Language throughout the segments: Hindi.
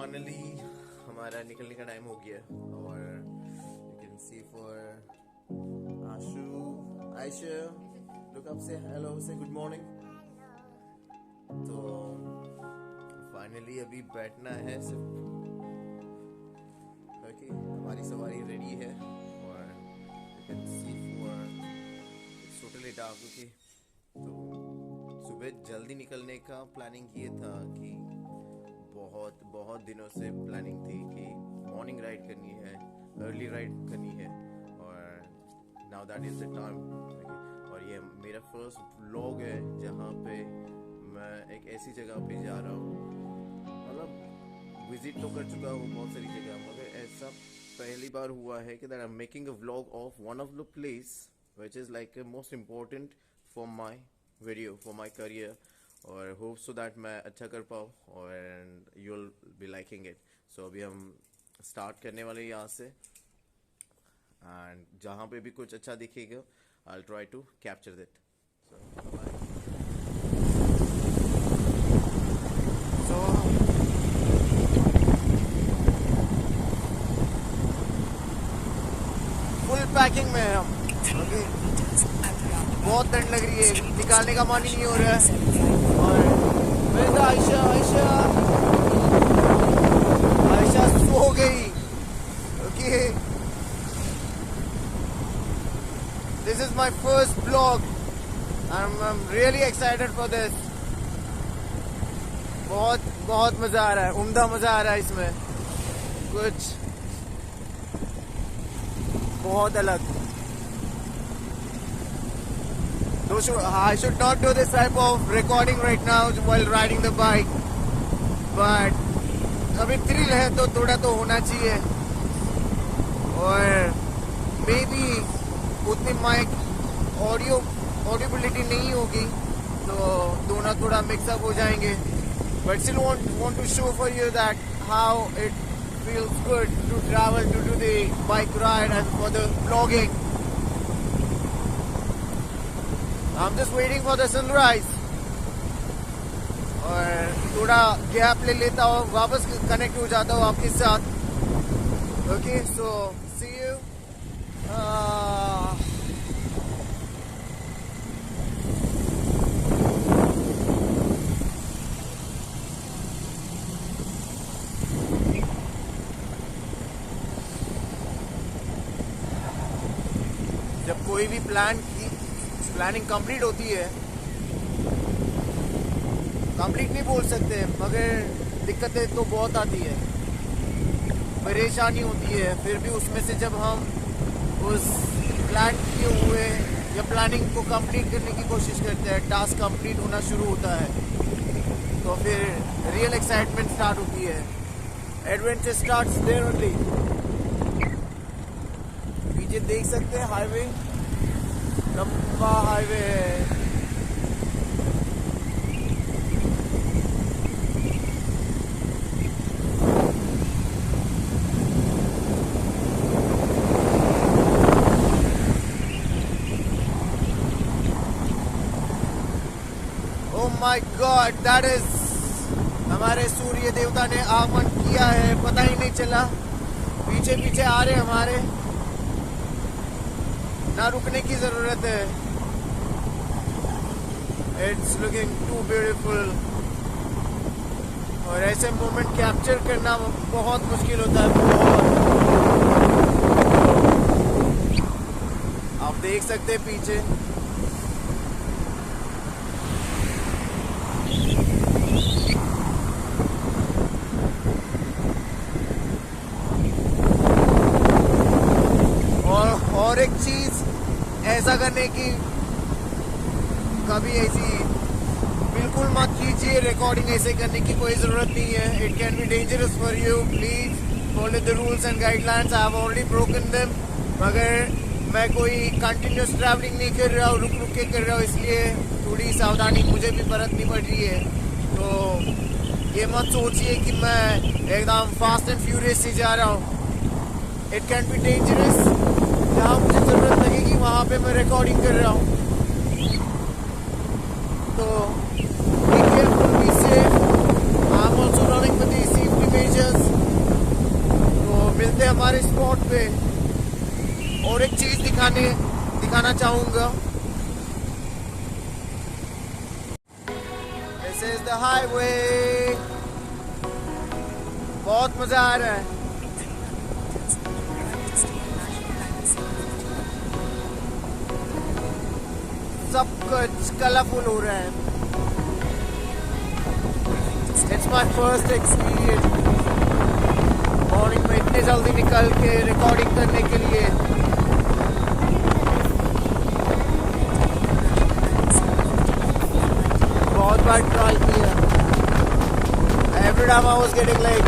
फाइनली हमारा निकलने का टाइम हो गया और you can C for Ashu Ayesha look up से हेलो से गुड मॉर्निंग। तो फाइनली अभी बैठना है सिर्फ। ओके हमारी सवारी रेडी है और you can C for its totally dark. Okay तो सुबह जल्दी निकलने का प्लानिंग ये था कि बहुत दिनों से प्लानिंग थी कि मॉर्निंग राइड करनी है, अर्ली राइड करनी है और now that is the time. और ये मेरा फर्स्ट व्लॉग है जहाँ पे मैं एक ऐसी जगह पे जा रहा हूँ। मतलब विजिट तो कर चुका हूँ बहुत सारी जगह, मगर ऐसा पहली बार हुआ है कि that I am making a vlog of one of the place which is like most important for my video, for my career, और होप सो दैट मैं अच्छा कर पाऊँ और you will be liking it. So अभी हम स्टार्ट करने वाले हैं यहाँ से एंड जहाँ पे भी कुछ अच्छा दिखेगा I will try to capture that. So full packing में है हम। ओके बहुत ठंड लग रही है, निकालने का मन ही नहीं हो रहा है। और आयशा आयशा आयशा सो गई। Okay this is my first blog, I am really excited for this. बहुत मजा आ रहा है, उम्दा मजा आ रहा है इसमें, कुछ बहुत अलग। I should not do this type of recording right now while riding the bike, but अभी थ्रिल है तो थोड़ा तो होना चाहिए। और मे बी उतनी माइक ऑडियोबिलिटी नहीं होगी तो दोनों थोड़ा मिक्सअप हो जाएंगे, but still want to show for you that how it feels good to travel, to do the bike ride and for the vlogging. I'm just waiting for the sunrise और थोड़ा गैप ले लेता हूँ, वापस कनेक्ट हो जाता हूँ आपके साथ। Okay so see you. जब कोई भी प्लानिंग कंप्लीट होती है, कंप्लीट नहीं बोल सकते मगर दिक्कतें तो बहुत आती है, परेशानी होती है। फिर भी उसमें से जब हम उस प्लान किए हुए या प्लानिंग को कंप्लीट करने की कोशिश करते हैं, टास्क कंप्लीट होना शुरू होता है तो फिर रियल एक्साइटमेंट स्टार्ट होती है। Adventure starts there only. पीछे देख सकते हैं हाईवे, लंबा हाईवे है। Oh my god, that is हमारे सूर्य देवता ने आगमन किया है, पता ही नहीं चला। पीछे पीछे आ रहे हमारे, ना रुकने की जरूरत है। इट्स लुकिंग टू ब्यूटीफुल और ऐसे मोमेंट कैप्चर करना बहुत मुश्किल होता है, बहुत। आप देख सकते हैं पीछे और एक चीज ऐसा करने की, कभी ऐसी बिल्कुल मत कीजिए, रिकॉर्डिंग ऐसे करने की कोई जरूरत नहीं है। It can be dangerous for you, please follow the rules and guidelines. I have already broken them. मगर मैं कोई कंटिन्यूस ट्रैवलिंग नहीं कर रहा हूँ, रुक रुक के कर रहा हूँ, इसलिए थोड़ी सावधानी मुझे भी बरतनी पड़ रही है। तो ये मत सोचिए कि मैं एकदम फास्ट एंड फ्यूरियस से जा रहा हूँ। इट कैन बी डेंजरस, जहाँ मुझे जरूरत लगेगी वहाँ पे मैं रिकॉर्डिंग कर रहा हूँ। तो be careful, be safe. I'm also running with the safety measures. सामने दिखाना चाहूँगा। This is the highway। बहुत मजा आ रहा है। सब कुछ कलरफुल हो रहा है। It's my first experience morning में इतने जल्दी निकल के रिकॉर्डिंग करने के लिए। बहुत बार ट्राई किया। Every time I was getting like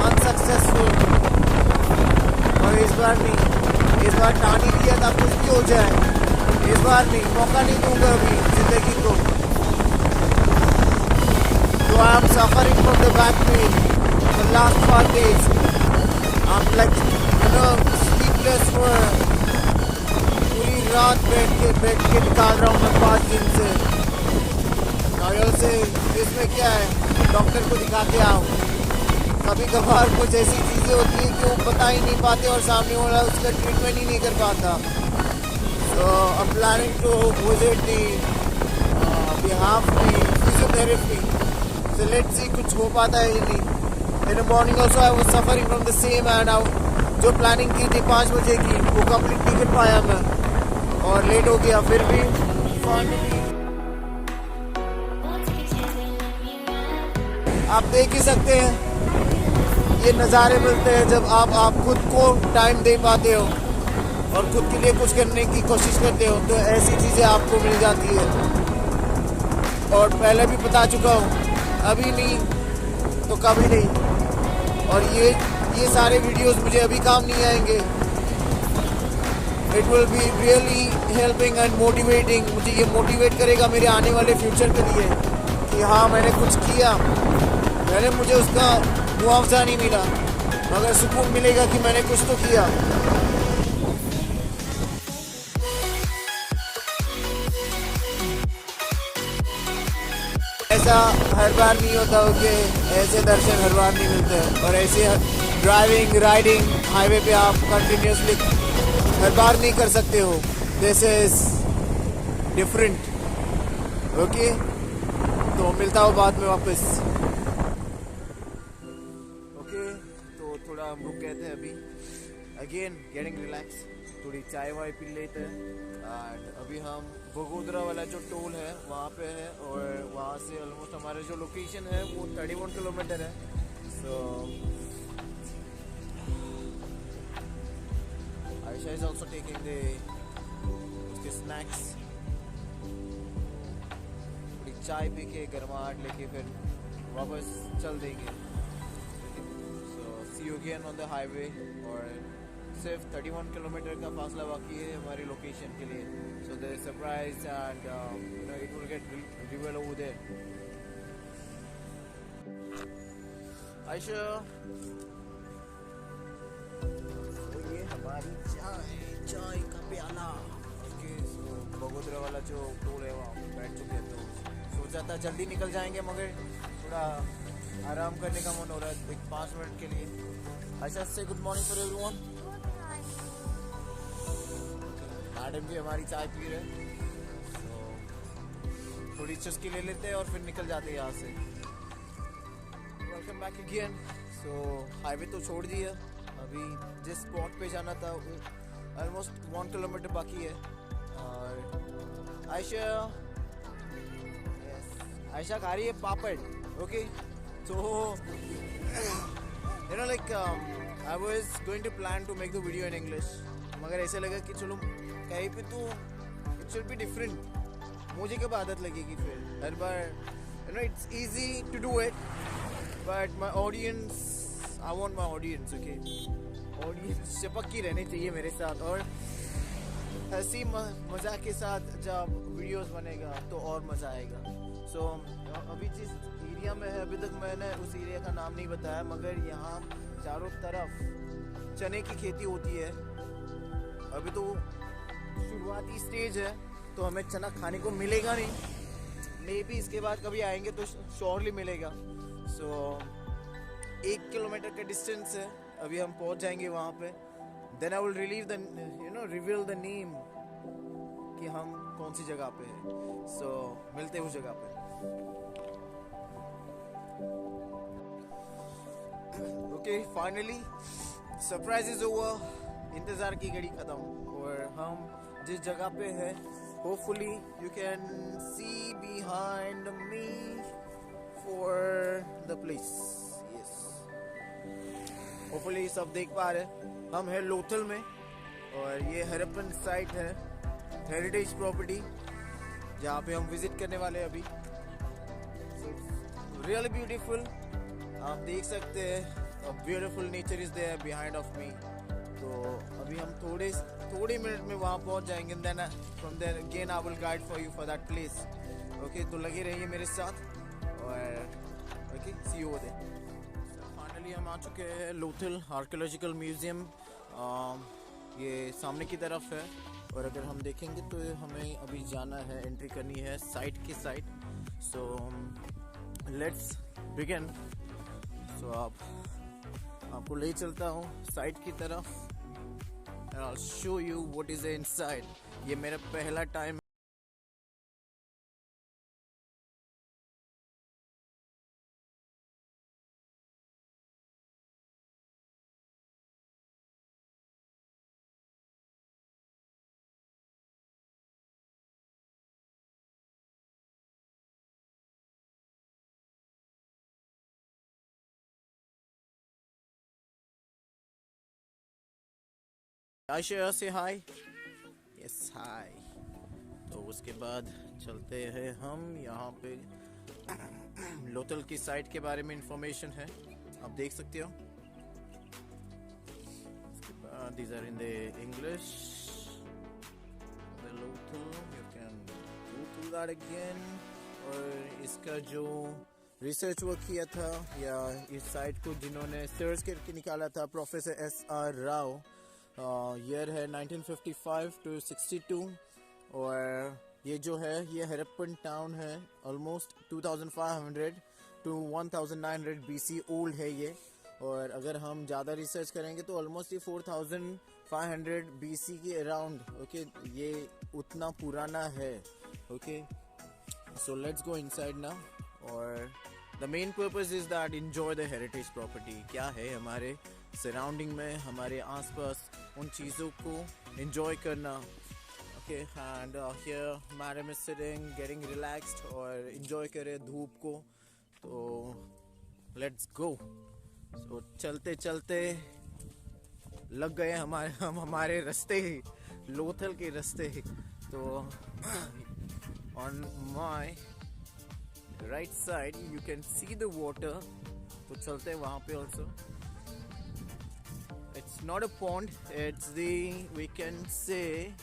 unsuccessful। और इस बार नहीं, इस बार ठान ही लिया था कुछ भी हो जाए, इस बार नहीं, मौका नहीं दूंगा अभी जिंदगी को। So I'm suffering from the back pain for the last 4 days। I'm like, sleepless for पूरी रात बैठ के निकाल रहा हूँ मैं 5 दिन से। नॉयल से इसमें क्या है, डॉक्टर को दिखा के आओ। कभी कभार कुछ ऐसी चीज़ें होती हैं कि वो बता ही नहीं पाते और सामने वाला उसका ट्रीटमेंट ही नहीं कर पाता। So I'm planning to visit the behalf the physiotherapy। So let's see कुछ हो पाता है या नहीं। In the morning also I was suffering from the same and जो प्लानिंग की थी 5 बजे की वो कंप्लीट नहीं कर पाया मैं और लेट हो गया। फिर भी फाइनली आप देख ही सकते हैं ये नज़ारे मिलते हैं जब आप खुद को टाइम दे पाते हो और खुद के लिए कुछ करने की कोशिश करते हो, तो ऐसी चीज़ें आपको मिल जाती है। और पहले भी बता चुका हूँ, अभी नहीं तो कभी नहीं। और ये सारे वीडियोस मुझे अभी काम नहीं आएंगे। It will be really helping and motivating. मुझे ये मोटिवेट करेगा मेरे आने वाले फ्यूचर के लिए कि हाँ मैंने कुछ किया, मुझे उसका मुआवजा नहीं मिला मगर सुकून मिलेगा कि मैंने कुछ तो किया। ऐसा हर बार नहीं होता हो कि ऐसे दर्शन हर बार नहीं मिलते और ऐसे ड्राइविंग राइडिंग हाईवे पे आप कंटिन्यूसली हर बार नहीं कर सकते हो। This is different. ओके, तो मिलता हूँ बाद में वापस। ओके, तो थोड़ा हम रुक गए थे अभी। अगेन गेटिंग रिलैक्स, थोड़ी चाय वाय पी लेते हैं। एंड अभी हम बगोदरा वाला जो टोल है वहाँ पे है और वहाँ से ऑलमोस्ट हमारा जो लोकेशन है वो 31 किलोमीटर है। So Ayesha is also taking the उसके स्नैक्स। थोड़ी चाय पी के गर्माहट लेके फिर वापस चल देंगे। So see you again on the highway. और सिर्फ 31 किलोमीटर का फासला बाकी है हमारी लोकेशन के लिए। So they surprise and it will get reveal over there. Ayesha, ये हमारी चाय का प्याला। ओके, सो बगोदरा वाला जो टोल है वहाँ बैठ चुके हैं, तो सोचा था जल्दी निकल जाएंगे मगर थोड़ा आराम करने का मन हो रहा है 5 मिनट के लिए। आयशा से good morning for everyone. Madam भी हमारी चाय पी रहे, तो थोड़ी चुस्की ले लेते हैं और फिर निकल जाते हैं यहाँ से। Welcome back again. So highway तो छोड़ दिया, अभी जिस स्पॉट पे जाना था ऑलमोस्ट 1 किलोमीटर बाकी है। और आयशा खा रही है पापड़। ओके, तो like I was going to plan to make the video in English, मगर ऐसे लगा कि चलो कहीं पे तो इट शुड बी डिफरेंट। मुझे कब आदत लगेगी फिर हर बार it's easy to do it but my audience, I want my audience. Okay, audience चिपक की रहनी चाहिए मेरे साथ और हंसी मजाक के साथ जब वीडियोस बनेगा तो और मज़ा आएगा। सो अभी जिस एरिया में है, अभी तक मैंने उस एरिया का नाम नहीं बताया, मगर यहाँ चारों तरफ चने की खेती होती है। अभी तो शुरुआती स्टेज है तो हमें चना खाने को मिलेगा नहीं, मे बी इसके बाद कभी आएंगे तो श्योरली मिलेगा। सो 1 किलोमीटर का डिस्टेंस है, अभी हम पहुंच जाएंगे वहाँ पे। Then I will relieve the reveal the name कि हम कौन सी जगह पे हैं. सो मिलते हैं उस जगह पे. Okay, finally surprise is over. इंतजार की घड़ी खत्म और हम जिस जगह पे है, hopefully you can see behind me for the place. Yes, hopefully सब देख पा रहे. हम है लोथल में और ये हरप्पन साइट है, हेरिटेज प्रॉपर्टी, जहाँ पे हम विजिट करने वाले हैं अभी. Really beautiful. आप देख सकते हैं beautiful nature is there behind of me. तो अभी हम थोड़े मिनट में वहाँ पहुँच जाएंगे. Then from there again I will guide for you for that place. Okay, तो लगे रहिए मेरे साथ और okay, see you there. Finally हम आ चुके हैं लोथल आर्कियोलॉजिकल म्यूजियम. ये सामने की तरफ है और अगर हम देखेंगे तो हमें अभी जाना है, एंट्री करनी है साइट की side. So let's begin. So आपको ले चलता हूँ साइट की तरफ. I'll show you what is inside. ये मेरा पहला टाइम. आयशा से हाय. यस, हाय. तो उसके बाद चलते हैं हम. यहाँ पे लोथल की साइट के बारे में इंफॉर्मेशन है, आप देख सकते हो. उसके बाद these are in the English. The Lothal, you can go through that again. और इसका जो रिसर्च वर्क किया था या इस साइट को जिन्होंने सर्च करके निकाला था, प्रोफेसर S.R. राव. ईयर है 1955 to 62. और ये जो है ये हरप्पन टाउन है. ऑलमोस्ट 2500 to 1900 BC ओल्ड है ये. और अगर हम ज़्यादा रिसर्च करेंगे तो ऑलमोस्ट ये 4500 BC के अराउंड. ओके, ये उतना पुराना है. Okay, so let's go inside now. और the main purpose is that enjoy the heritage property. क्या है हमारे सराउंडिंग में, हमारे आसपास, उन चीज़ों को एंजॉय करना. Okay, and here madam is sitting getting relaxed और एंजॉय करे धूप को. तो लेट्स गो. सो चलते चलते लग गए हमारे रास्ते, लोथल के रास्ते. तो on my right side you can see the water. तो चलते हैं वहाँ पे. Also it's not a pond, it's the, we can say,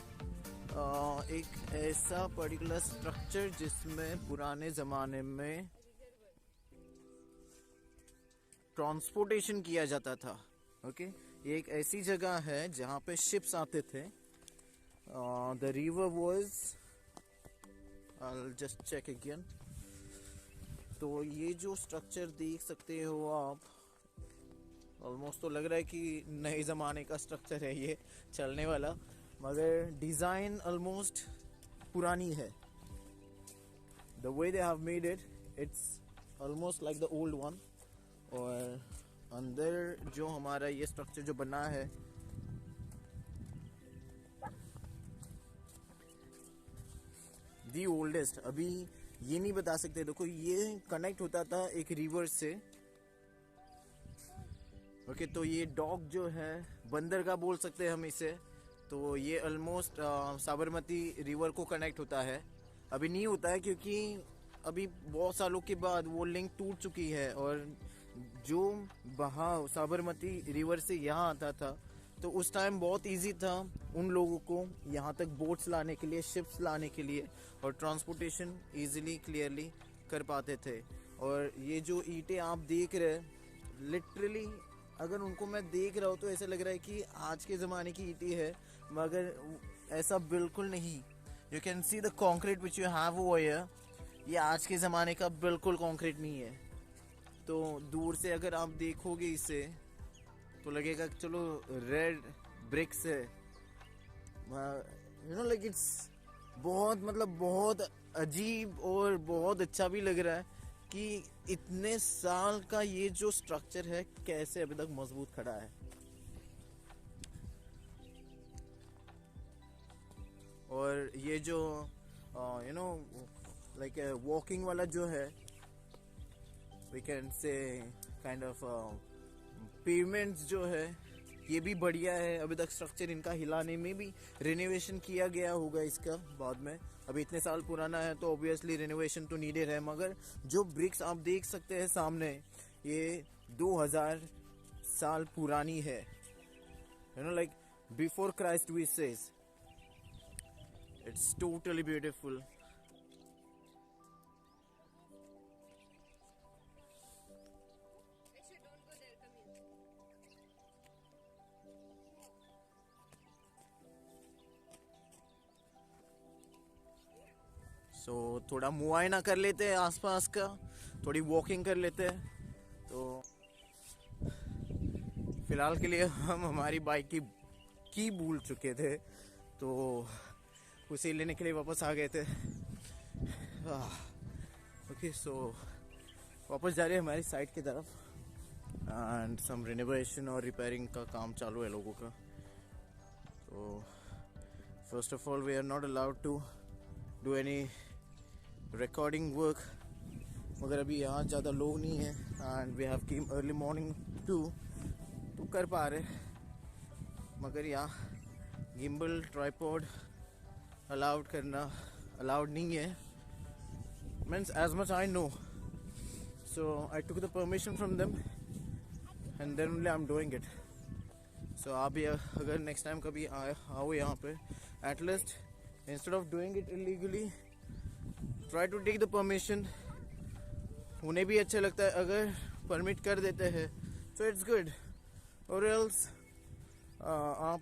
एक ऐसा पर्टिकुलर स्ट्रक्चर जिसमें पुराने ज़माने में ट्रांसपोर्टेशन किया जाता था. ओके, ये एक ऐसी जगह है जहाँ पे शिप्स आते थे. The river was, I'll just check again. तो ये जो स्ट्रक्चर देख सकते हो आप, ऑलमोस्ट तो लग रहा है कि नए ज़माने का स्ट्रक्चर है ये, चलने वाला, मगर डिज़ाइन ऑलमोस्ट पुरानी है. The way they have made it, it's almost like the old one. और अंदर जो हमारा ये स्ट्रक्चर जो बना है, दी ओल्डेस्ट. अभी ये नहीं बता सकते. देखो, ये कनेक्ट होता था एक रिवर से. ओके, तो ये डॉग जो है, बंदरगाह बोल सकते हैं हम इसे. तो ये ऑलमोस्ट साबरमती रिवर को कनेक्ट होता है. अभी नहीं होता है क्योंकि अभी बहुत सालों के बाद वो लिंक टूट चुकी है. और जो बहाव साबरमती रिवर से यहाँ आता था, तो उस टाइम बहुत इजी था उन लोगों को यहाँ तक बोट्स लाने के लिए, शिप्स लाने के लिए, और ट्रांसपोर्टेशन इजीली क्लियरली कर पाते थे. और ये जो ईंटें आप देख रहे हैं, लिटरली अगर उनको मैं देख रहा हूँ तो ऐसा लग रहा है कि आज के ज़माने की ईंटें है, मगर ऐसा बिल्कुल नहीं. You can see the concrete which you have over here. ये आज के ज़माने का बिल्कुल कॉन्क्रीट नहीं है. तो दूर से अगर आप देखोगे इसे तो लगेगा कि चलो रेड ब्रिक्स है, यू नो लाइक इट्स बहुत मतलब बहुत अजीब और बहुत अच्छा भी लग रहा है कि इतने साल का ये जो स्ट्रक्चर है कैसे अभी तक मजबूत खड़ा है। और ये जो यू नो लाइक वॉकिंग वाला जो है we can say kind of payments जो है ये भी बढ़िया है। अभी तक स्ट्रक्चर इनका हिलाने में भी रिनोवेशन किया गया होगा इसका बाद में। अभी इतने साल पुराना है तो ऑब्वियसली रिनोवेशन तो नीडेड है, मगर जो ब्रिक्स आप देख सकते हैं सामने ये 2000 साल पुरानी है। You know like before Christ we says it's totally beautiful. So थोड़ा मुआयना कर लेते हैं आसपास का, थोड़ी वॉकिंग कर लेते हैं। तो फिलहाल के लिए हम हमारी बाइक की भूल चुके थे, तो उसे लेने के लिए वापस आ गए थे। ओके सो वापस जा रहे हैं हमारी साइड की तरफ एंड सम रिनोवेशन और रिपेयरिंग का काम चालू है लोगों का। तो first of all we are not allowed to do any recording work, मगर अभी यहाँ ज़्यादा लोग नहीं है and we have came early morning to तो कर पा रहे। मगर यहाँ गिम्बल ट्राइपॉड अलाउड करना अलाउड नहीं है, means as much I know. So I took the permission from them and then only I am doing it. So आप भी अगर नेक्स्ट टाइम कभी आओ यहाँ पे, at least instead of doing it illegally try to take the permission. उन्हें भी अच्छा लगता है अगर परमिट कर देते हैं तो इट्स गुड, और एल्स आप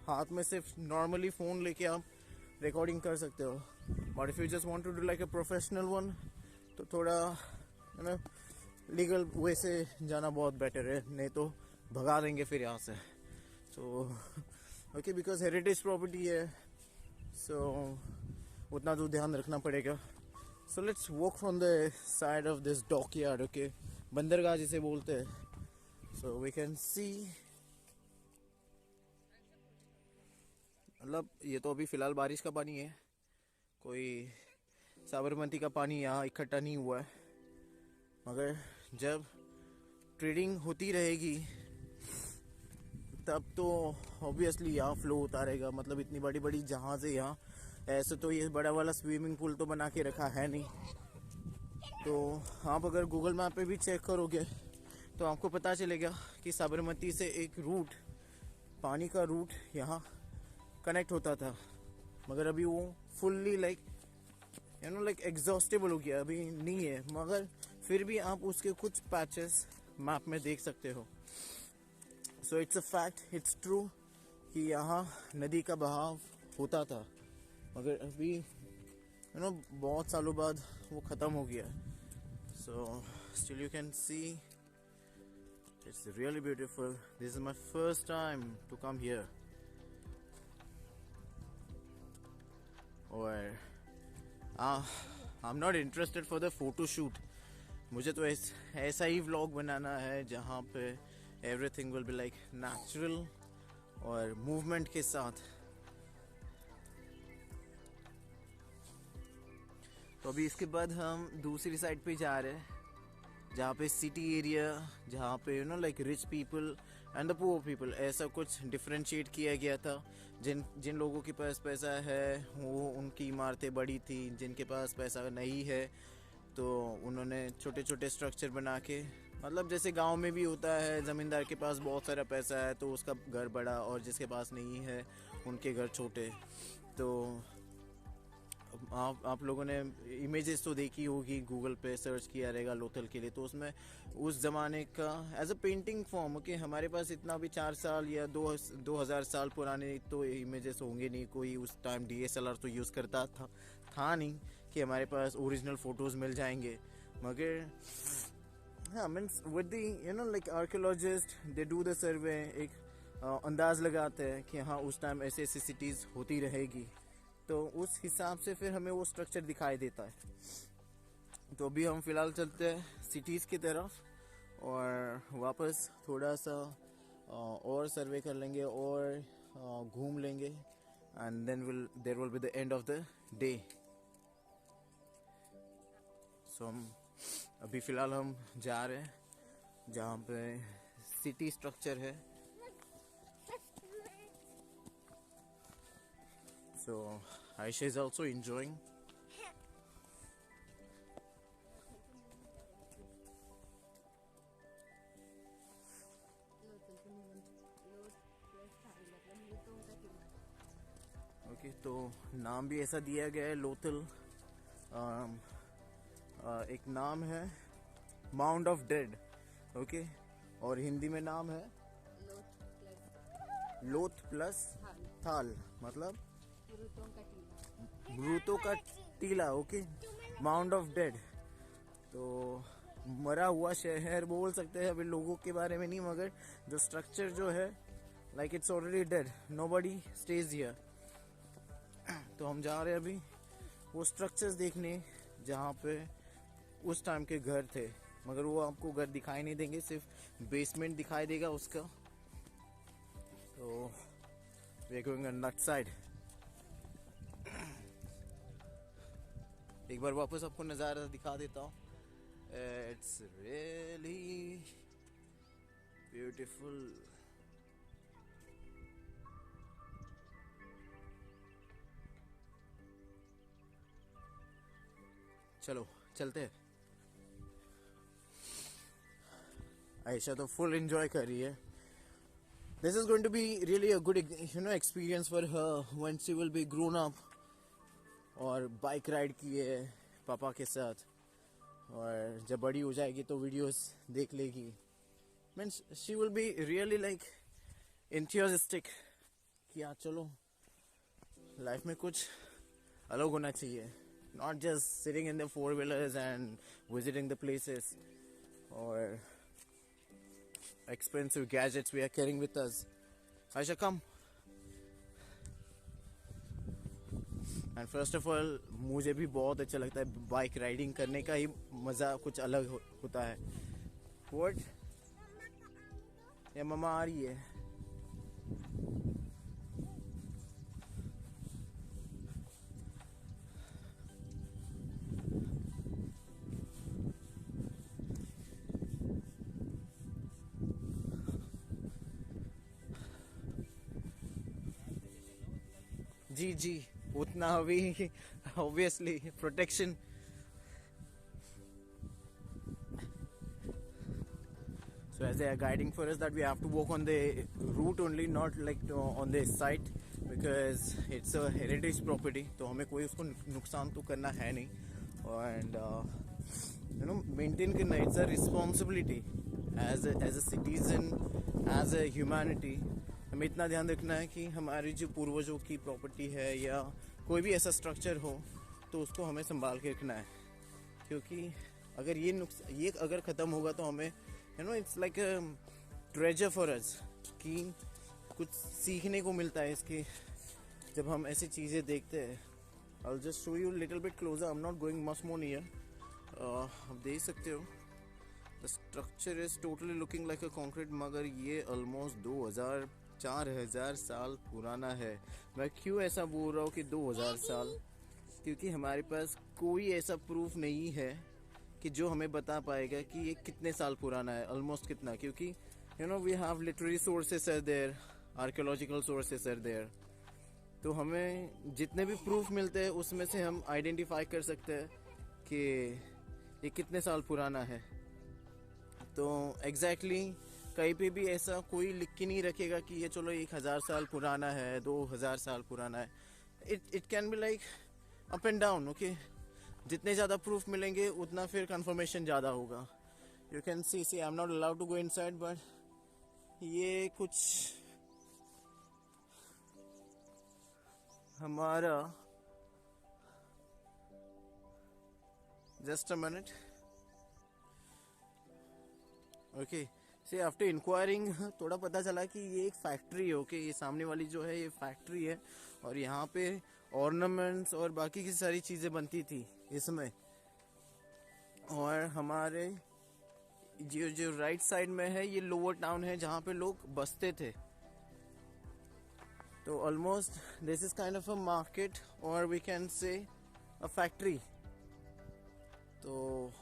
हाथ में सिर्फ नॉर्मली फ़ोन लेके आप रिकॉर्डिंग कर सकते हो। But if you just want to do like a professional one तो थोड़ा यू नो लीगल वे से जाना बहुत बेटर है, नहीं तो भगा देंगे फिर यहाँ से। तो ओके बिकॉज हेरिटेज प्रॉपर्टी है सो उतना तो ध्यान रखना पड़ेगा। So let's walk from the side of this dockyard, okay, बंदरगाह जिसे बोलते हैं। सो वी कैन सी, मतलब ये तो अभी फ़िलहाल बारिश का पानी है, कोई साबरमती का पानी यहाँ इकट्ठा नहीं हुआ है। मगर जब ट्रेडिंग होती रहेगी तब तो ऑब्वियसली यहाँ फ्लो होता रहेगा। मतलब इतनी बड़ी बड़ी जहाज़ है यहाँ, ऐसे तो ये बड़ा वाला स्विमिंग पूल तो बना के रखा है नहीं। तो आप अगर गूगल मैप पे भी चेक करोगे तो आपको पता चलेगा कि साबरमती से एक रूट, पानी का रूट यहाँ कनेक्ट होता था, मगर अभी वो fully like you know like exhaustible हो गया, अभी नहीं है। मगर फिर भी आप उसके कुछ पैचेस मैप में देख सकते हो। So it's a fact, it's true कि यहाँ नदी का बहाव होता था, मगर अभी यू नो बहुत सालों बाद वो ख़त्म हो गया। So still you can see it's really beautiful. This is my first time to come here. और I am not interested for the photo shoot. मुझे तो ऐसा ही व्लॉग बनाना है जहाँ पे everything will be like natural और मूवमेंट के साथ। तो अभी इसके बाद हम दूसरी साइड पे जा रहे हैं जहाँ पे सिटी एरिया, जहाँ पे you know like rich people and the poor people, ऐसा कुछ डिफ्रेंशिएट किया गया था। जिन लोगों के पास पैसा है वो उनकी इमारतें बड़ी थी, जिनके पास पैसा नहीं है तो उन्होंने छोटे छोटे स्ट्रक्चर बना के, मतलब जैसे गांव में भी होता है, ज़मींदार के पास बहुत सारा पैसा है तो उसका घर बड़ा और जिसके पास नहीं है उनके घर छोटे। तो आप लोगों ने इमेजेस तो देखी होगी, गूगल पे सर्च किया रहेगा लोथल के लिए, तो उसमें उस ज़माने का as a painting form, okay, हमारे पास इतना भी 4 साल या 2000 साल पुराने तो इमेजेस होंगे नहीं। कोई उस टाइम DSLR तो यूज़ करता था नहीं कि हमारे पास ओरिजिनल फ़ोटोज़ मिल जाएंगे। मगर हाँ means with the you know like archaeologist they do the survey, एक अंदाज़ लगाते हैं कि हाँ उस टाइम ऐसे ऐसी सिटीज़ होती रहेगी, तो उस हिसाब से फिर हमें वो स्ट्रक्चर दिखाई देता है। तो अभी हम फ़िलहाल चलते हैं सिटीज़ की तरफ और वापस थोड़ा सा और सर्वे कर लेंगे और घूम लेंगे, and then there will be the end of the day. So हम अभी फ़िलहाल हम जा रहे हैं जहाँ पे सिटी स्ट्रक्चर है। So Ayesha is also enjoying. Okay, तो नाम भी ऐसा दिया गया है लोथल। एक नाम है माउंट ऑफ डेड, ओके, और हिंदी में नाम है लोथ प्लस थाल, मतलब भूतों का टीला। ओके, माउंट ऑफ डेड, तो मरा हुआ शहर बोल सकते हैं अभी लोगों के बारे में नहीं, मगर जो स्ट्रक्चर जो है like it's already dead, nobody stage here. तो हम जा रहे हैं अभी वो स्ट्रक्चर्स देखने जहाँ पे उस टाइम के घर थे, मगर वो आपको घर दिखाई नहीं देंगे, सिर्फ बेसमेंट दिखाई देगा उसका। तो we are going on that side. एक बार वापस आपको नज़ारा दिखा देता हूँ। It's really beautiful. चलो चलते हैं। आयशा तो फुल एंजॉय कर रही है। This is going to be really a good experience for her when she will be grown up. और बाइक राइड की है पापा के साथ, और जब बड़ी हो जाएगी तो वीडियोस देख लेगी। Means she will be really like enthusiastic कि हाँ चलो लाइफ में कुछ अलग होना चाहिए, not just sitting in the four wheelers and visiting the places or expensive gadgets we are carrying with us. Aisha, come. And first of all, मुझे भी बहुत अच्छा लगता है बाइक राइडिंग करने का ही मज़ा कुछ अलग होता है। What? ये मम्मा आ रही है। जी जी, उतना अभी obviously protection. So as they are guiding for us that we have to walk on the route only, not like on the site, because it's a heritage property. तो हमें कोई उसको नुकसान तो करना है नहीं, and maintain करना, it's a responsibility as a citizen, as a humanity. हमें इतना ध्यान रखना है कि हमारी जो पूर्वजों की प्रॉपर्टी है या कोई भी ऐसा स्ट्रक्चर हो तो उसको हमें संभाल के रखना है, क्योंकि अगर ये अगर ख़त्म होगा तो हमें it's like a treasure for us, कि कुछ सीखने को मिलता है इसके जब हम ऐसी चीज़ें देखते हैं। I'll just show you a little bit closer. I'm not going much more near. आप देख सकते हो the structure is totally looking like a concrete, मगर ये almost 4,000 साल पुराना है। मैं क्यों ऐसा बोल रहा हूँ कि 2,000 साल, क्योंकि हमारे पास कोई ऐसा प्रूफ नहीं है कि जो हमें बता पाएगा कि ये कितने साल पुराना है, ऑलमोस्ट कितना, क्योंकि we have literary sources are there, archaeological sources are there. तो हमें जितने भी प्रूफ मिलते हैं उसमें से हम आइडेंटिफाई कर सकते हैं कि ये कितने साल पुराना है। तो एग्जैक्टली कहीं पे भी ऐसा कोई लिख के नहीं रखेगा कि ये चलो 1,000 साल पुराना है, 2,000 साल पुराना है। It can be like up and down. Okay, जितने ज़्यादा प्रूफ मिलेंगे उतना फिर कंफर्मेशन ज़्यादा होगा। You can see I am not allowed to go inside, but ये कुछ हमारा, just a minute. Okay, say after enquiring थोड़ा पता चला कि ये एक फैक्ट्री है। ओके, ये सामने वाली जो है ये फैक्ट्री है और यहाँ पे ऑर्नामेंट्स और बाकी की सारी चीज़ें बनती थी इसमें। और हमारे जो जो राइट साइड में है ये लोअर टाउन है जहाँ पे लोग बसते थे। तो almost this is kind of a market और we can say a factory. तो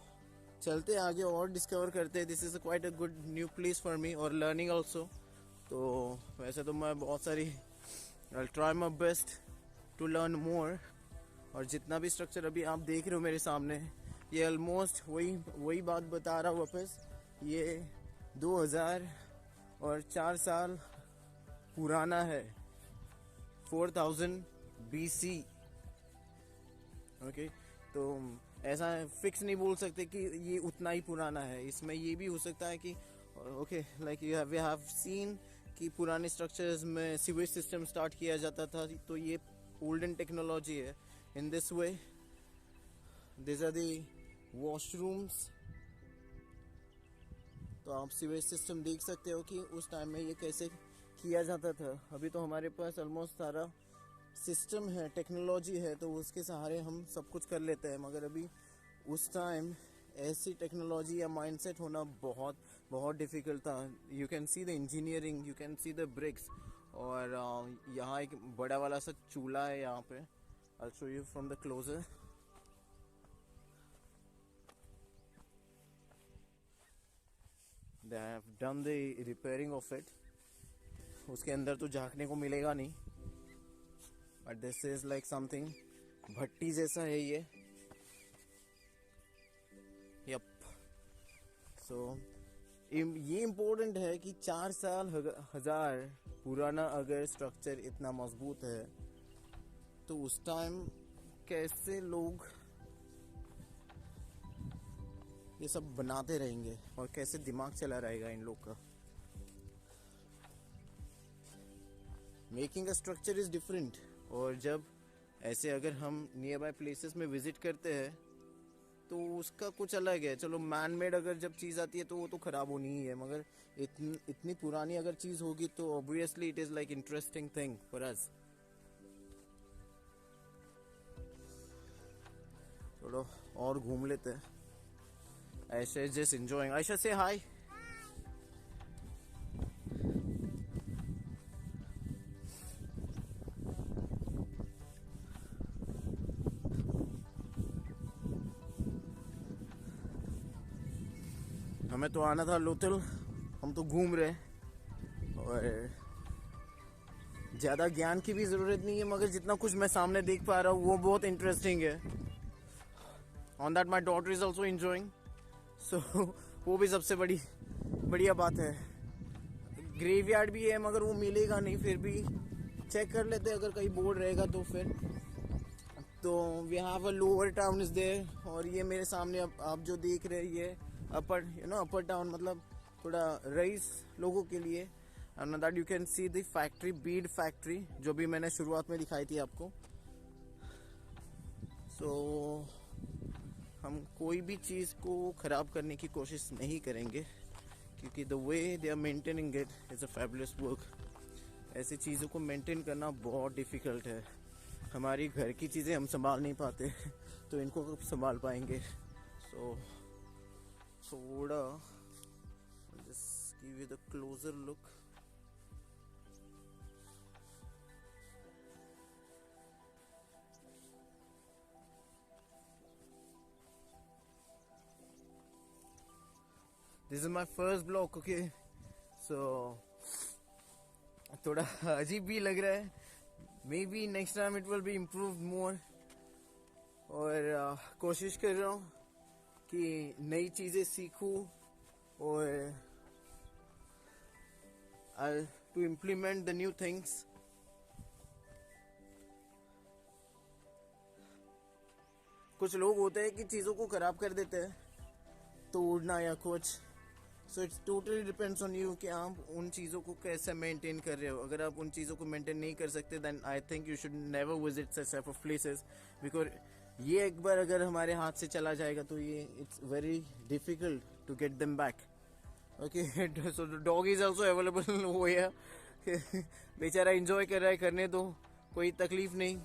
चलते आगे और डिस्कवर करते हैं। This is quite a good new place for me और लर्निंग ऑल्सो। तो वैसे तो मैं बहुत सारी I try my best to learn more. और जितना भी स्ट्रक्चर अभी आप देख रहे हो मेरे सामने, ये ऑलमोस्ट वही बात बता रहा हूँ वापस। ये 2004 साल पुराना है, 4000 BC। ओके, तो ऐसा फिक्स नहीं बोल सकते कि ये उतना ही पुराना है। इसमें ये भी हो सकता है कि okay like we have seen कि पुराने स्ट्रक्चर्स में सीवेज सिस्टम स्टार्ट किया जाता था, तो ये ओल्डन टेक्नोलॉजी है। In this way this are the washrooms. तो आप सीवेज सिस्टम देख सकते हो कि उस टाइम में ये कैसे किया जाता था। अभी तो हमारे पास ऑलमोस्ट सारा सिस्टम है, टेक्नोलॉजी है, तो उसके सहारे हम सब कुछ कर लेते हैं। मगर अभी उस टाइम ऐसी टेक्नोलॉजी या माइंडसेट होना बहुत बहुत डिफ़िकल्ट था। You can see the engineering, you can see the bricks. और यहाँ एक बड़ा वाला सा चूल्हा है यहाँ पे। I show you from the closer. They have done the repairing of it. उसके अंदर तो झांकने को मिलेगा नहीं, but this is like something भट्टी जैसा है ये। यप, सो ये इम्पोर्टेंट है कि 4 साल हजार पुराना अगर स्ट्रक्चर इतना मजबूत है तो उस टाइम कैसे लोग ये सब बनाते रहेंगे और कैसे दिमाग चला रहेगा इन लोग का। Making a structure is different. और जब ऐसे अगर हम नियर बाय प्लेसेस में विजिट करते हैं तो उसका कुछ अलग है। चलो मैन मेड अगर जब चीज़ आती है तो वो तो ख़राब होनी ही है, मगर इतनी पुरानी अगर चीज़ होगी तो obviously it is like interesting thing for us. चलो और घूम लेते हैं। ऐसे जस्ट एंजॉयिंग। आयशा से हाय। हमें तो आना था लोथल, हम तो घूम रहे। और ज़्यादा ज्ञान की भी ज़रूरत नहीं है, मगर जितना कुछ मैं सामने देख पा रहा हूँ वो बहुत इंटरेस्टिंग है। On that my daughter is also enjoying, so वो भी सबसे बढ़िया बात है। ग्रेवयार्ड भी है मगर वो मिलेगा नहीं, फिर भी चेक कर लेते अगर कहीं बोर्ड रहेगा तो फिर। तो we have a lower town is there. और ये मेरे सामने आप जो देख रहे हैं ये अपर टाउन, मतलब थोड़ा रईस लोगों के लिए। And that you can see the factory, Beed factory, जो भी मैंने शुरुआत में दिखाई थी आपको। सो हम कोई भी चीज़ को ख़राब करने की कोशिश नहीं करेंगे, क्योंकि the way they are maintaining it is a fabulous work. ऐसी चीज़ों को मेंटेन करना बहुत डिफ़िकल्ट है। हमारी घर की चीज़ें हम संभाल नहीं पाते तो इनको कब संभाल पाएंगे। सो थोड़ा just give you the closer look. This is my first blog. Okay, so थोड़ा अजीब भी लग रहा है। Maybe next time it will be improve more. और कोशिश कर रहा हूँ कि नई चीज़ें सीखूं और to implement the new things. कुछ लोग होते हैं कि चीज़ों को ख़राब कर देते हैं, तोड़ना या कुछ। So it's totally depends on you कि आप उन चीज़ों को कैसे मेंटेन कर रहे हो। अगर आप उन चीज़ों को मेंटेन नहीं कर सकते then I think you should never visit such type of places, because ये एक बार अगर हमारे हाथ से चला जाएगा तो ये it's very difficult to get them back. Okay, so the dog is also available over here. बेचारा enjoy कर रहा है, करने दो, कोई तकलीफ नहीं.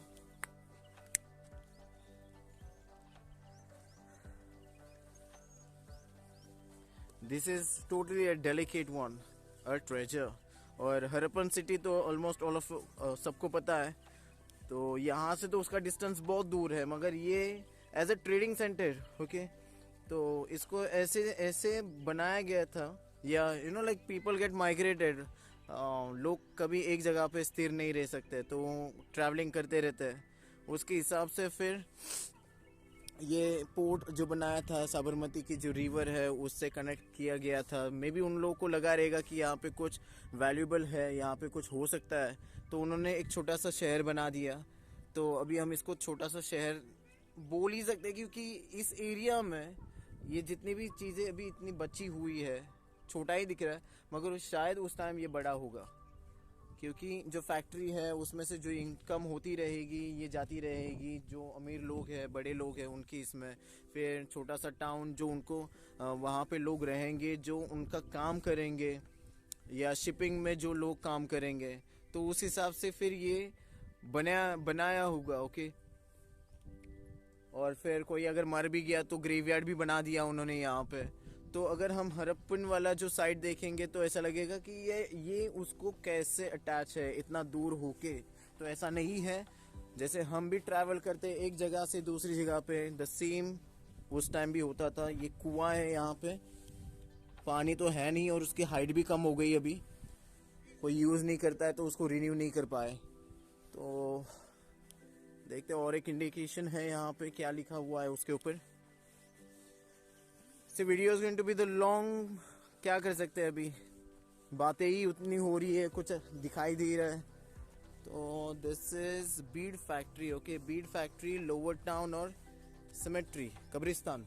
This is totally a delicate one, a treasure. और हरप्पन सिटी तो ऑलमोस्ट ऑल ऑफ सबको पता है, तो यहाँ से तो उसका डिस्टेंस बहुत दूर है, मगर ये as a trading centre, okay, तो इसको ऐसे ऐसे बनाया गया था, या you know like people get migrated, लोग कभी एक जगह पे स्थिर नहीं रह सकते, तो ट्रैवलिंग करते रहते हैं. उसके हिसाब से फिर ये पोर्ट जो बनाया था, साबरमती की जो रिवर है उससे कनेक्ट किया गया था. मे बी उन लोगों को लगा रहेगा कि यहाँ पे कुछ वैल्यूबल है, यहाँ पे कुछ हो सकता है, तो उन्होंने एक छोटा सा शहर बना दिया. तो अभी हम इसको छोटा सा शहर बोल ही सकते हैं, क्योंकि इस एरिया में ये जितनी भी चीज़ें अभी इतनी बची हुई है, छोटा ही दिख रहा है, मगर शायद उस टाइम ये बड़ा होगा, क्योंकि जो फैक्ट्री है उसमें से जो इनकम होती रहेगी ये जाती रहेगी. जो अमीर लोग हैं, बड़े लोग हैं, उनकी इसमें फिर छोटा सा टाउन जो उनको वहाँ पे लोग रहेंगे जो उनका काम करेंगे, या शिपिंग में जो लोग काम करेंगे, तो उस हिसाब से फिर ये बनाया होगा. ओके, और फिर कोई अगर मर भी गया तो ग्रेवयार्ड भी बना दिया उन्होंने यहाँ पे. तो अगर हम हरप्पन वाला जो साइड देखेंगे तो ऐसा लगेगा कि ये उसको कैसे अटैच है इतना दूर होके, तो ऐसा नहीं है. जैसे हम भी ट्रैवल करते एक जगह से दूसरी जगह पे, द सेम उस टाइम भी होता था. ये कुआं है, यहाँ पे पानी तो है नहीं, और उसकी हाइट भी कम हो गई, अभी कोई यूज़ नहीं करता है, तो उसको रिन्यू नहीं कर पाए. तो देखते हैं, और एक इंडिकेशन है यहाँ पे, क्या लिखा हुआ है उसके ऊपर. Video is going to be the long, क्या कर सकते हैं, अभी बातें ही उतनी हो रही है, कुछ दिखाई दे रहा है. तो this is Beed factory. Okay, Beed factory, lower town और सिमेट्री कब्रिस्तान,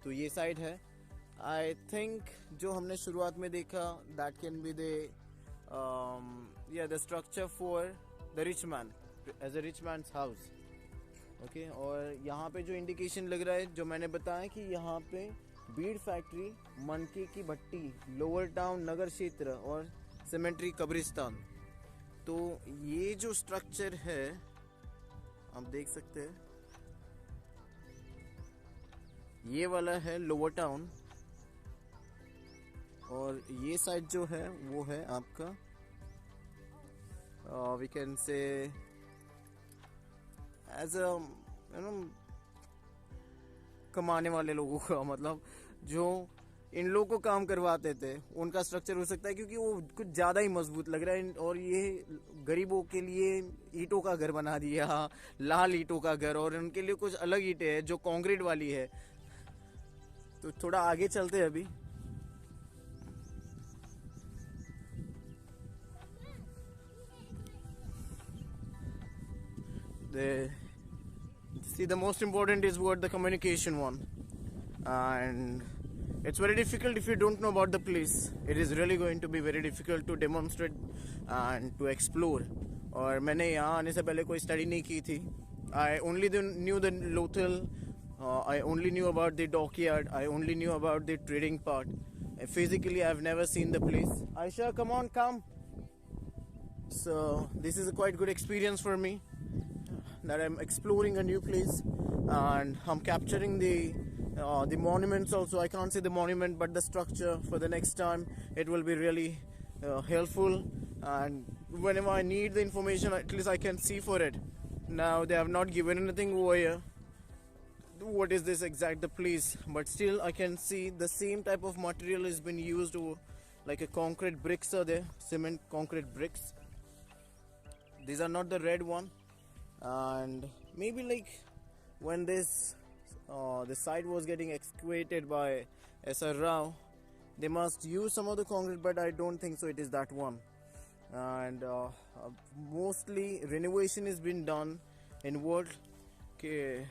तो ये साइड है. आई थिंक जो हमने शुरुआत में देखा, that can be the structure for the rich man, as a rich man's house. Okay, और यहाँ पे जो इंडिकेशन लग रहा है, जो मैंने बताया कि यहाँ पे बीड फैक्ट्री, मनकी की भट्टी, लोअर टाउन नगर क्षेत्र और सिमेट्री कब्रिस्तान. तो ये जो स्ट्रक्चर है आप देख सकते हैं, ये वाला है लोअर टाउन, और ये साइड जो है वो है आपका we can say as a you know कमाने वाले लोगों का, मतलब जो इन लोगों को काम करवाते थे उनका स्ट्रक्चर हो सकता है, क्योंकि वो कुछ ज़्यादा ही मजबूत लग रहा है. और ये गरीबों के लिए ईंटों का घर बना दिया, लाल ईंटों का घर, और उनके लिए कुछ अलग ईंटें हैं जो कंक्रीट वाली है. तो थोड़ा आगे चलते हैं अभी. See, the most important is what the communication one, and it's very difficult if you don't know about the place. It is really going to be very difficult to demonstrate and to explore. और मैंने यहाँ आने से पहले कोई स्टडी नहीं की थी. I only knew the local, I only knew about the dockyard, I only knew about the trading part. Physically, I've never seen the place. Aisha, come on, come. So this is a quite good experience for me, that I'm exploring a new place, and I'm capturing the monuments also. I can't say the monument, but the structure. For the next time, it will be really helpful, and whenever I need the information, at least I can see for it. Now they have not given anything over here. What is this exact the place? But still, I can see the same type of material has been used, like a concrete bricks are there, cement concrete bricks. These are not the red one. And maybe like when this the site was getting excavated by S.R. Rao, they must use some of the concrete, but I don't think so it is that one. And mostly renovation has been done in wood. Okay,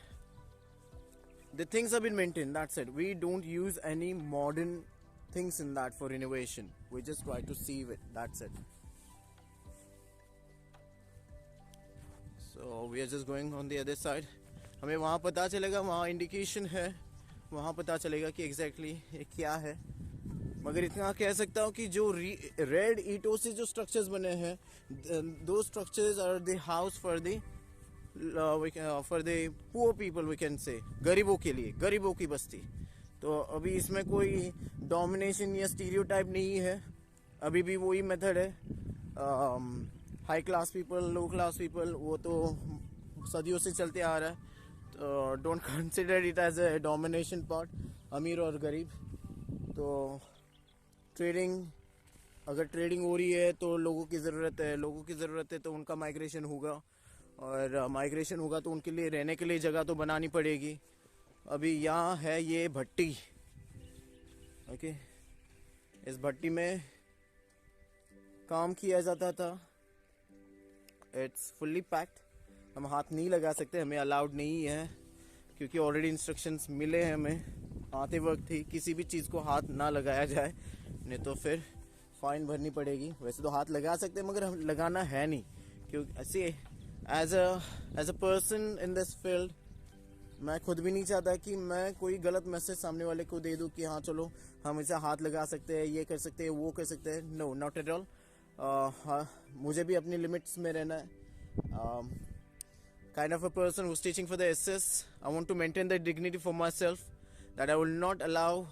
the things have been maintained, that's it. We don't use any modern things in that for renovation. We just try to save it, that's it. So we are just going on the other side. हमें वहाँ पता चलेगा, वहाँ इंडिकेशन है, वहाँ पता चलेगा कि एग्जैक्टली ये क्या है. मगर इतना कह सकता हूँ कि जो रेड ईंटों से जो स्ट्रक्चर्स बने हैं, दो structures are the house for the poor people, we can say, गरीबों के लिए, गरीबों की बस्ती। तो अभी इसमें कोई डोमिनेशन या स्टीरियोटाइप नहीं है, अभी भी वही मेथड है। High class people, low class people, वो तो सदियों से चलते आ रहा है। तो don't consider it as a domination part, अमीर और गरीब। तो ट्रेडिंग, अगर ट्रेडिंग हो रही है तो लोगों की ज़रूरत है, लोगों की ज़रूरत है तो उनका माइग्रेशन होगा, और माइग्रेशन होगा तो उनके लिए रहने के लिए जगह तो बनानी पड़ेगी। अभी यहाँ है ये भट्टी, ओके, इस भट्टी में काम किया जाता था। इट्स फुल्ली पैक्ड, हम हाथ नहीं लगा सकते, हमें अलाउड नहीं है, क्योंकि ऑलरेडी इंस्ट्रक्शंस मिले हैं हमें आते वक्त ही, किसी भी चीज़ को हाथ ना लगाया जाए, नहीं तो फिर फाइन भरनी पड़ेगी। वैसे तो हाथ लगा सकते हैं मगर हम लगाना है नहीं, क्योंकि ऐसे as a person in this field मैं खुद भी नहीं चाहता कि मैं कोई गलत मैसेज सामने वाले को दे दूं कि हाँ चलो हम इसे हाथ लगा सकते हैं, ये कर सकते हैं, वो कर सकते हैं। No, not at all. हाँ, मुझे भी अपनी लिमिट्स में रहना है। Kind of a person who's teaching for the SS, I want to maintain the dignity for myself, that I will not allow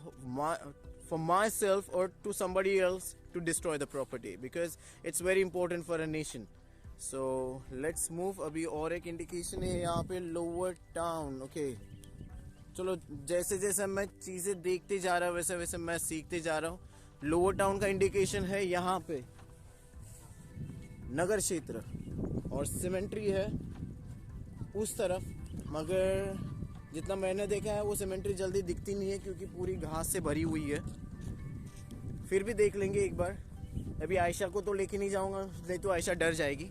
for myself or to somebody else to destroy the property, because it's very important for a nation. So let's move. अभी और एक इंडिकेशन है यहाँ पे, लोअर टाउन। ओके, चलो, जैसे जैसे मैं चीज़ें देखते जा रहा हूँ वैसे वैसे मैं सीखते जा रहा हूँ। लोअर टाउन का इंडिकेशन है यहाँ पे नगर क्षेत्र, और सीमेंट्री है उस तरफ, मगर जितना मैंने देखा है वो सीमेंट्री जल्दी दिखती नहीं है क्योंकि पूरी घास से भरी हुई है। फिर भी देख लेंगे एक बार। अभी आयशा को तो लेके नहीं जाऊंगा, नहीं तो आयशा डर जाएगी।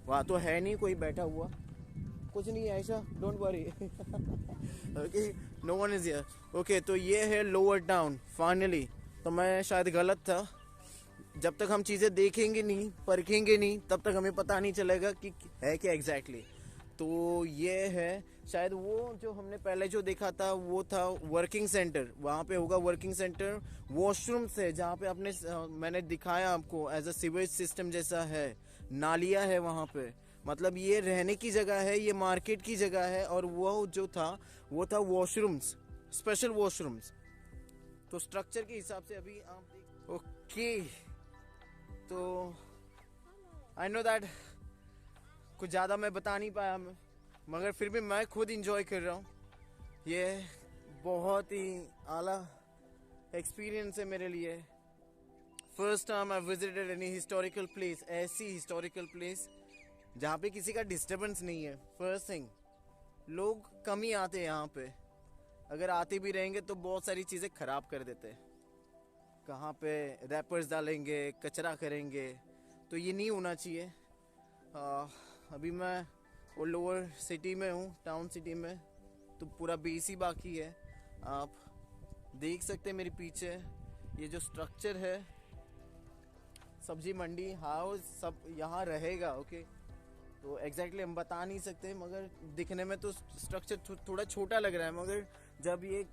वहाँ तो है नहीं कोई बैठा हुआ, कुछ नहीं है Ayesha, don't worry. Okay, no one is here. Okay, तो ये है लोअर टाउन फाइनली। तो मैं शायद गलत था, जब तक हम चीज़ें देखेंगे नहीं, परखेंगे नहीं, तब तक हमें पता नहीं चलेगा कि है क्या एग्जैक्टली। तो ये है शायद वो जो हमने पहले जो देखा था वो था वर्किंग सेंटर, वहाँ पे होगा वर्किंग सेंटर। वॉशरूम्स है जहाँ पे आपने मैंने दिखाया आपको एज अ सीवेज सिस्टम जैसा है, नालियाँ है वहाँ पे, मतलब ये रहने की जगह है, ये मार्केट की जगह है। और वो जो था वो था वॉशरूम्स, स्पेशल वॉशरूम्स। तो स्ट्रक्चर के हिसाब से अभी आप देख, ओके, तो आई नो दैट कुछ ज़्यादा मैं बता नहीं पाया, मगर फिर भी मैं खुद इंजॉय कर रहा हूँ। ये बहुत ही आला एक्सपीरियंस है मेरे लिए। First time I visited any historical place, ऐसी हिस्टोरिकल प्लेस जहाँ पे किसी का डिस्टर्बेंस नहीं है। फर्स्ट थिंग, लोग कम ही आते हैं यहाँ पे, अगर आते भी रहेंगे तो बहुत सारी चीज़ें ख़राब कर देते हैं। कहाँ पे रैपर्स डालेंगे, कचरा करेंगे, तो ये नहीं होना चाहिए। अभी मैं वो लोअर सिटी में हूँ, टाउन सिटी में, तो पूरा बेस ही बाकी है। आप देख सकते हैं मेरे पीछे ये जो स्ट्रक्चर है, सब्जी मंडी हाउस सब यहाँ रहेगा। ओके, तो एग्जैक्टली हम बता नहीं सकते, मगर दिखने में तो स्ट्रक्चर थोड़ा छोटा लग रहा है, मगर जब ये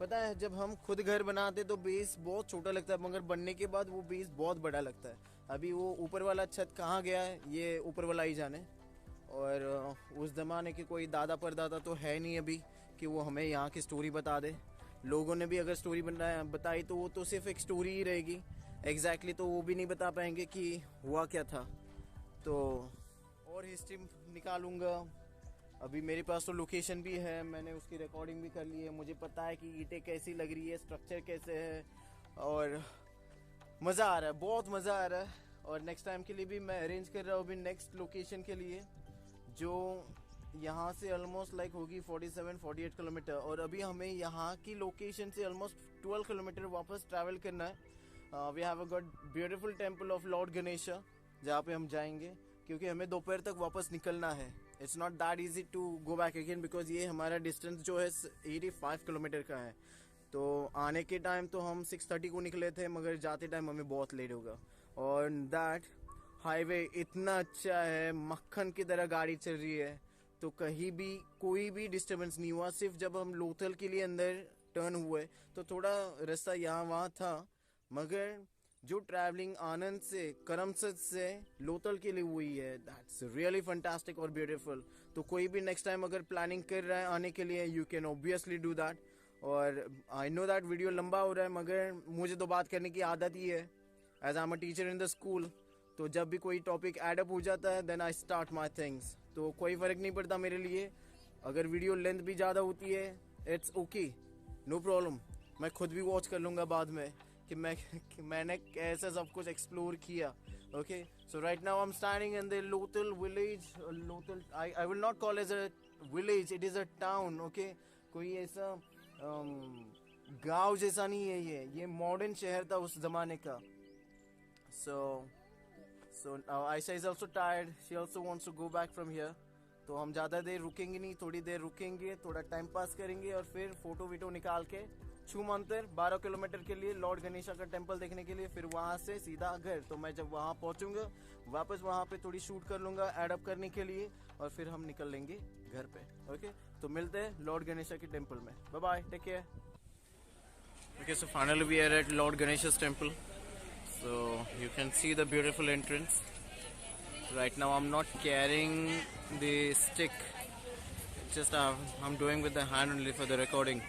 पता है, जब हम खुद घर बनाते तो बेस बहुत छोटा लगता है, मगर बनने के बाद वो बेस बहुत बड़ा लगता है। अभी वो ऊपर वाला छत कहाँ गया है ये ऊपर वाला ही जाने। और उस ज़माने के कोई दादा परदादा तो है नहीं अभी कि वो हमें यहाँ की स्टोरी बता दे। लोगों ने भी अगर स्टोरी बताई तो वो तो सिर्फ एक स्टोरी ही रहेगी, एग्जैक्टली तो वो भी नहीं बता पाएंगे कि हुआ क्या था। तो और हिस्ट्री निकालूंगा। अभी मेरे पास तो लोकेशन भी है, मैंने उसकी रिकॉर्डिंग भी कर ली है, मुझे पता है कि ईंटें कैसी लग रही है, स्ट्रक्चर कैसे है, और मज़ा आ रहा है, बहुत मज़ा आ रहा है। और नेक्स्ट टाइम के लिए भी मैं अरेंज कर रहा हूँ अभी नेक्स्ट लोकेशन के लिए, जो यहाँ से ऑलमोस्ट लाइक होगी 47-48 किलोमीटर, और अभी हमें यहाँ की लोकेशन से ऑलमोस्ट 12 किलोमीटर वापस ट्रैवल करना है। We have a got beautiful temple of lord Ganesha, जहाँ पे हम जाएंगे, क्योंकि हमें दोपहर तक वापस निकलना है। It's not that easy to go back again, because ये हमारा डिस्टेंस जो है 85 किलोमीटर का है। तो आने के टाइम तो हम 6:30 को निकले थे, मगर जाते टाइम हमें बहुत लेट होगा। और दैट हाईवे इतना अच्छा है, मक्खन की तरह गाड़ी चल रही है, तो कहीं भी कोई भी डिस्टर्बेंस नहीं हुआ। सिर्फ जब हम लोथल के लिए अंदर टर्न हुए तो थोड़ा रास्ता यहाँ वहाँ था, मगर जो ट्रैवलिंग आनंद से करमसद से लोथल के लिए हुई है, दैट्स रियली फंटास्टिक और ब्यूटीफुल. तो कोई भी नेक्स्ट टाइम अगर प्लानिंग कर रहा है आने के लिए, you can obviously do that. और आई नो दैट वीडियो लंबा हो रहा है, मगर मुझे तो बात करने की आदत ही है as I am a teacher in the school. तो जब भी कोई टॉपिक एडअप हो जाता है then I start my things. तो कोई फ़र्क नहीं पड़ता मेरे लिए. अगर वीडियो लेंथ भी ज़्यादा होती है, इट्स ओके, नो प्रॉब्लम. मैं खुद भी वॉच कर लूँगा बाद में कि मैंने कैसे सब कुछ एक्सप्लोर किया. Okay, so right now I am standing in the Lothal village. Lothal I will not call as a village, it is a town. Okay, कोई ऐसा गांव जैसा नहीं है ये मॉडर्न शहर था उस जमाने का. So Aisha is also tired. She also wants to go back from here. तो हम ज़्यादा देर रुकेंगे नहीं, थोड़ी देर रुकेंगे, थोड़ा टाइम पास करेंगे और फिर फोटो वीटो निकाल के छूमंतर 12 किलोमीटर के लिए लॉर्ड गणेशा का टेम्पल देखने के लिए, फिर वहाँ से सीधा घर. तो मैं जब वहाँ पहुँचूंगा वापस वहाँ पे थोड़ी शूट कर लूँगा एडअप करने के लिए और फिर हम निकल लेंगे घर पे. ओके, तो मिलते हैं लॉर्ड गणेशा के टेम्पल में. Bye bye, take care. Okay, so finally we are at Lord Ganesha's temple. So you can see the beautiful entrance. Right now I'm not carrying the stick. Just I'm doing with the hand only for the recording.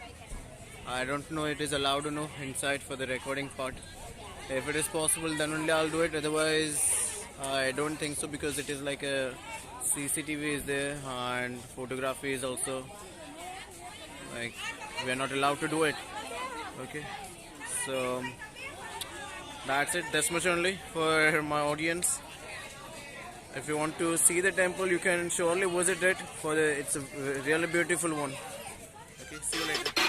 I don't know it is allowed or no inside for the recording part. If it is possible then only I'll do it. Otherwise I don't think so, because it is like a CCTV is there and photography is also like we are not allowed to do it. Okay, so that's it. That's much only for my audience. If you want to see the temple, you can surely visit it. It's a really beautiful one. Okay, see you later.